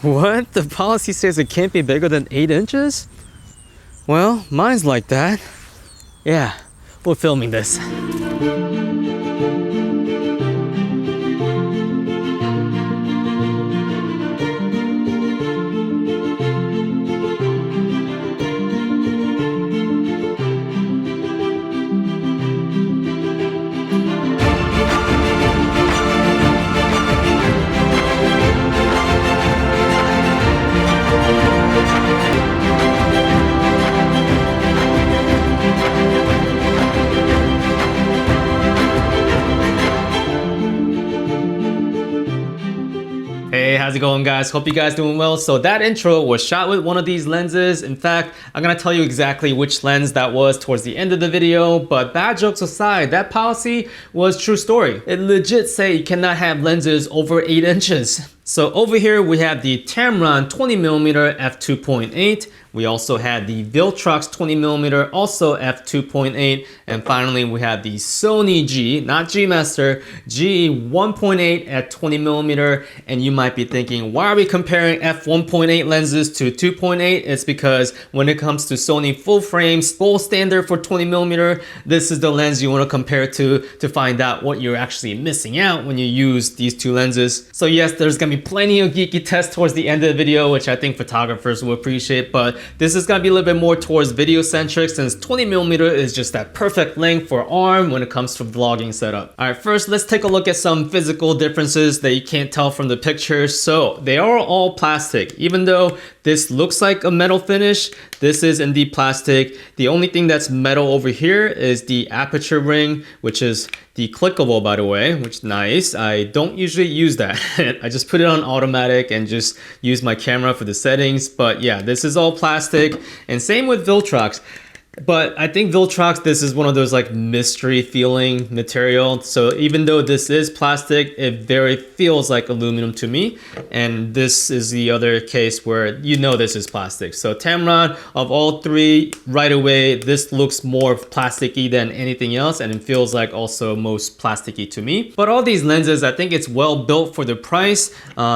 What? The policy says it can't be bigger than 8 inches? Well, mine's like that. Yeah, we're filming this. Hey, how's it going, guys? Hope you guys doing well. So that intro was shot with one of these lenses. In fact, I'm gonna tell you exactly which lens that was towards the end of the video, but bad jokes aside, that policy was true story. It legit say you cannot have lenses over 8 inches. So over here we have the Tamron 20mm f2.8. We also had the Viltrox 20mm, also f2.8. And finally we have the Sony G, not G Master, G 1.8 at 20mm. And you might be thinking, why are we comparing f1.8 lenses to 2.8? It's because when it comes to Sony full frames, full standard for 20mm, this is the lens you want to compare to find out what you're actually missing out when you use these two lenses. So yes, there's gonna be plenty of geeky tests towards the end of the video, which I think photographers will appreciate, but this is gonna be a little bit more towards video centric since 20mm is just that perfect length for arm when it comes to vlogging setup. All right, first let's take a look at some physical differences that you can't tell from the pictures. So they are all plastic. Even though this looks like a metal finish, this is indeed plastic. The only thing that's metal over here is the aperture ring, which is the clickable, by the way, which is nice. I don't usually use that. I just put it on automatic and just use my camera for the settings. But yeah, this is all plastic, and same with Viltrox. But I think Viltrox, this is one of those like mystery feeling material. So even though this is plastic, it very feels like aluminum to me. And this is the other case where you know this is plastic. So Tamron, of all three, right away, this looks more plasticky than anything else. And it feels like also most plasticky to me. But all these lenses, I think it's well built for the price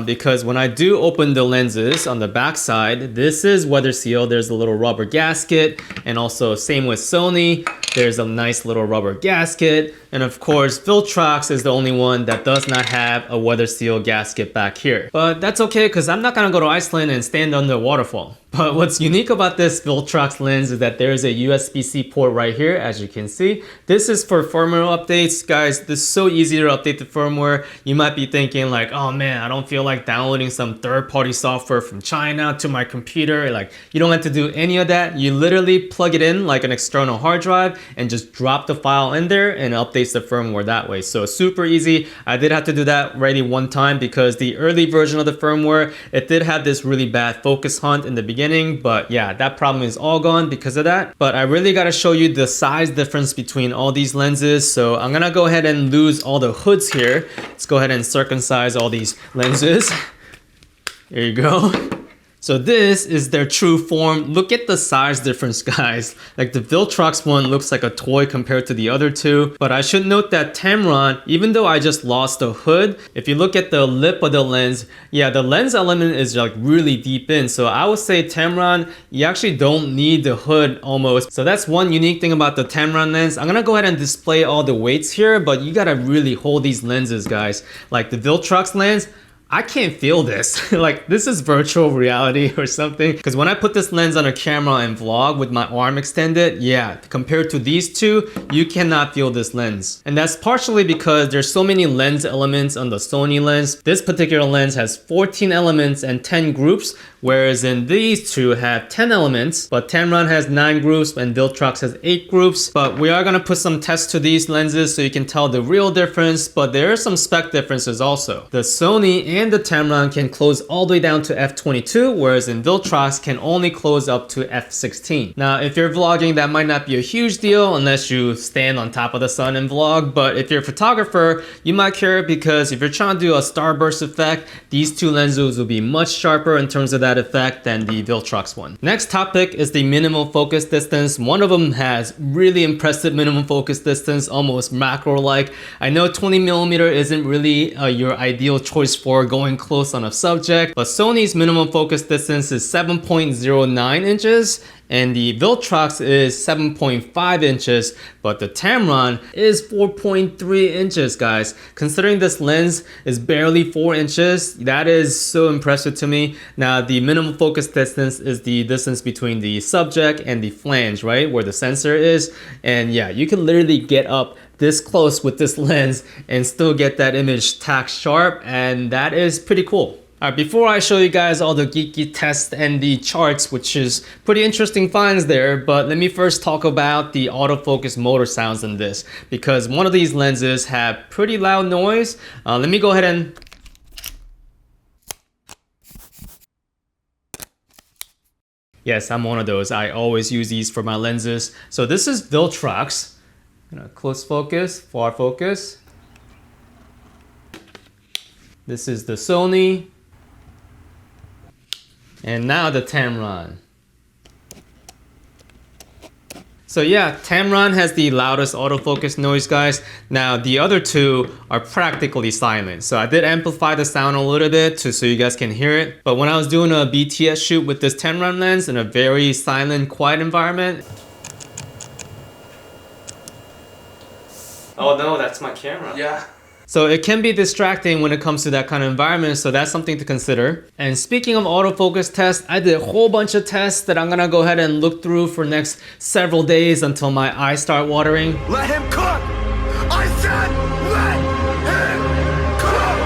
because when I do open the lenses on the back side, this is weather sealed. There's a little rubber gasket, and also same with Sony, there's a nice little rubber gasket. And of course, Viltrox is the only one that does not have a weather seal gasket back here. But that's okay, because I'm not gonna go to Iceland and stand under a waterfall. But what's unique about this Viltrox lens is that there is a USB-C port right here, as you can see. This is for firmware updates. Guys, this is so easy to update the firmware. You might be thinking like, oh man, I don't feel like downloading some third-party software from China to my computer. Like, you don't have to do any of that. You literally plug it in like an external hard drive and just drop the file in there and it updates the firmware that way. So super easy. I did have to do that already one time because the early version of the firmware, it did have this really bad focus hunt in the beginning. But yeah, that problem is all gone because of that. But I really got to show you the size difference between all these lenses. So I'm gonna go ahead and lose all the hoods here. Let's go ahead and circumcise all these lenses. There you go. So this is their true form. Look at the size difference, guys. Like the Viltrox one looks like a toy compared to the other two. But I should note that Tamron, even though I just lost the hood, if you look at the lip of the lens, yeah, the lens element is like really deep in. So I would say Tamron, you actually don't need the hood almost. So that's one unique thing about the Tamron lens. I'm gonna go ahead and display all the weights here, but you gotta really hold these lenses, guys. Like the Viltrox lens, I can't feel this. Like this is virtual reality or something. Because when I put this lens on a camera and vlog with my arm extended, yeah, compared to these two, you cannot feel this lens. And that's partially because there's so many lens elements on the Sony lens. This particular lens has 14 elements and 10 groups, whereas in these two have 10 elements, but Tamron has 9 groups and Viltrox has 8 groups. But we are gonna put some tests to these lenses so you can tell the real difference, but there are some spec differences also. The Sony and the Tamron can close all the way down to f22, whereas in Viltrox can only close up to f16. Now, if you're vlogging, that might not be a huge deal unless you stand on top of the sun and vlog, but if you're a photographer, you might care because if you're trying to do a starburst effect, these two lenses will be much sharper in terms of that effect than the Viltrox one. Next topic is the minimum focus distance. One of them has really impressive minimum focus distance, almost macro-like. I know 20mm isn't really your ideal choice for going close on a subject, but Sony's minimum focus distance is 7.09 inches and the Viltrox is 7.5 inches, but the Tamron is 4.3 inches, guys. Considering this lens is barely 4 inches, that is so impressive to me. Now, the minimum focus distance is the distance between the subject and the flange, right? Where the sensor is. And yeah, you can literally get up this close with this lens and still get that image tack sharp, and that is pretty cool. Alright, before I show you guys all the geeky tests and the charts, which is pretty interesting finds there, but let me first talk about the autofocus motor sounds in this, because one of these lenses have pretty loud noise. Let me go ahead and... Yes, I'm one of those. I always use these for my lenses. So this is Viltrox. Close focus, far focus. This is the Sony. And now the Tamron. So yeah, Tamron has the loudest autofocus noise, guys. Now the other two are practically silent. So I did amplify the sound a little bit so you guys can hear it. But when I was doing a BTS shoot with this Tamron lens in a very silent, quiet environment. Oh no, that's my camera. Yeah. So it can be distracting when it comes to that kind of environment, so that's something to consider. And speaking of autofocus tests, I did a whole bunch of tests that I'm gonna go ahead and look through for next several days until my eyes start watering. Let him cook! I said let him cook!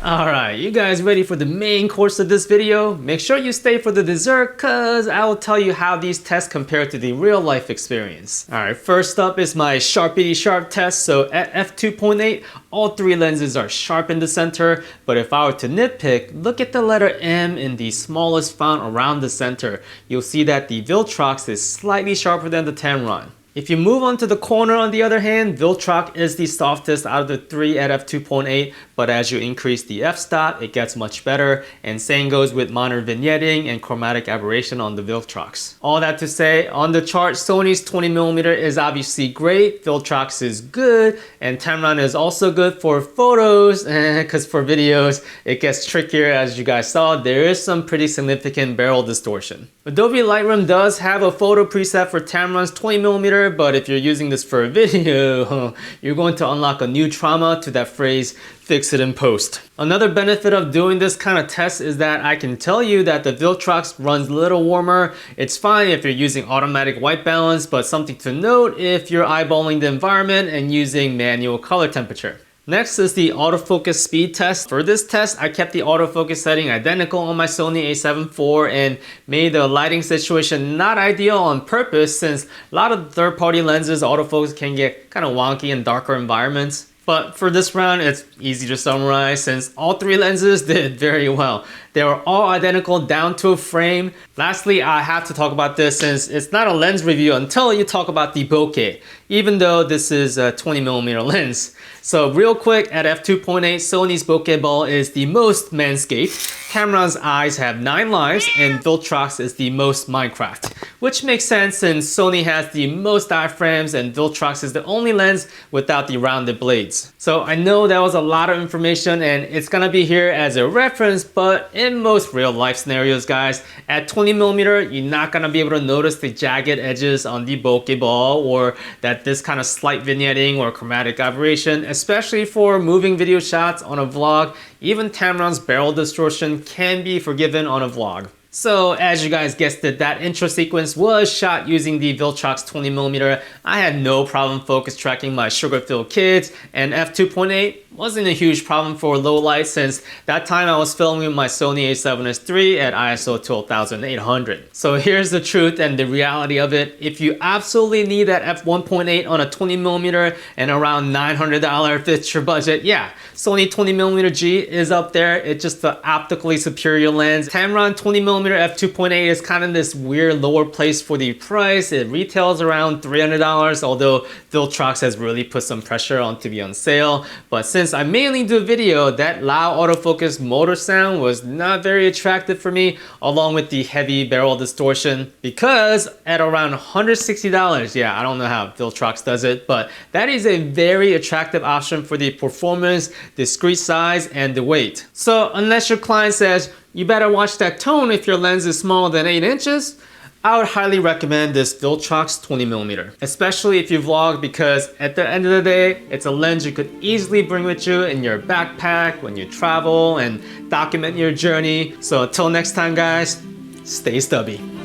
Alright, you guys ready for the main course of this video? Make sure you stay for the dessert, cause I will tell you how these tests compare to the real life experience. Alright, first up is my Sharpity Sharp test. So at f2.8, all three lenses are sharp in the center, but if I were to nitpick, look at the letter M in the smallest font around the center. You'll see that the Viltrox is slightly sharper than the Tamron. If you move on to the corner, on the other hand, Viltrox is the softest out of the three at f2.8, but as you increase the f-stop, it gets much better, and same goes with minor vignetting and chromatic aberration on the Viltrox. All that to say, on the chart, Sony's 20mm is obviously great, Viltrox is good, and Tamron is also good for photos, because for videos, it gets trickier. As you guys saw, there is some pretty significant barrel distortion. Adobe Lightroom does have a photo preset for Tamron's 20mm, but if you're using this for a video, you're going to unlock a new trauma to that phrase, fix it in post. Another benefit of doing this kind of test is that I can tell you that the Viltrox runs a little warmer. It's fine if you're using automatic white balance, but something to note if you're eyeballing the environment and using manual color temperature. Next is the autofocus speed test. For this test, I kept the autofocus setting identical on my Sony a7 IV and made the lighting situation not ideal on purpose, since a lot of third-party lenses autofocus can get kind of wonky in darker environments. But for this round, it's easy to summarize since all three lenses did very well. They were all identical down to a frame. Lastly, I have to talk about this since it's not a lens review until you talk about the bokeh, even though this is a 20mm lens. So real quick, at f2.8, Sony's bokeh ball is the most manscaped. Tamron's eyes have 9 lives, and Viltrox is the most Minecraft. Which makes sense since Sony has the most diaphragms and Viltrox is the only lens without the rounded blades. So I know that was a lot of information and it's gonna be here as a reference, but in most real life scenarios, guys, at 20mm, you're not gonna be able to notice the jagged edges on the bokeh ball or that this kind of slight vignetting or chromatic aberration, especially for moving video shots on a vlog. Even Tamron's barrel distortion can be forgiven on a vlog. So as you guys guessed it, that intro sequence was shot using the Viltrox 20mm. I had no problem focus tracking my sugar-filled kids, and f2.8 wasn't a huge problem for low light since that time I was filming with my Sony a7S III at ISO 12800. So here's the truth and the reality of it. If you absolutely need that f1.8 on a 20mm and around $900 fits your budget, yeah, Sony 20mm G is up there. It's just the optically superior lens. Tamron 20mm f2.8 is kind of this weird lower place for the price. It retails around $300, although Viltrox has really put some pressure on to be on sale. But since since I mainly do video, that loud autofocus motor sound was not very attractive for me, along with the heavy barrel distortion, because at around $160, yeah, I don't know how Viltrox does it, but that is a very attractive option for the performance, discrete size, and the weight. So unless your client says, you better watch that tone if your lens is smaller than 8 inches, I would highly recommend this Viltrox 20mm, especially if you vlog, because at the end of the day, it's a lens you could easily bring with you in your backpack when you travel and document your journey. So until next time guys, stay stubby.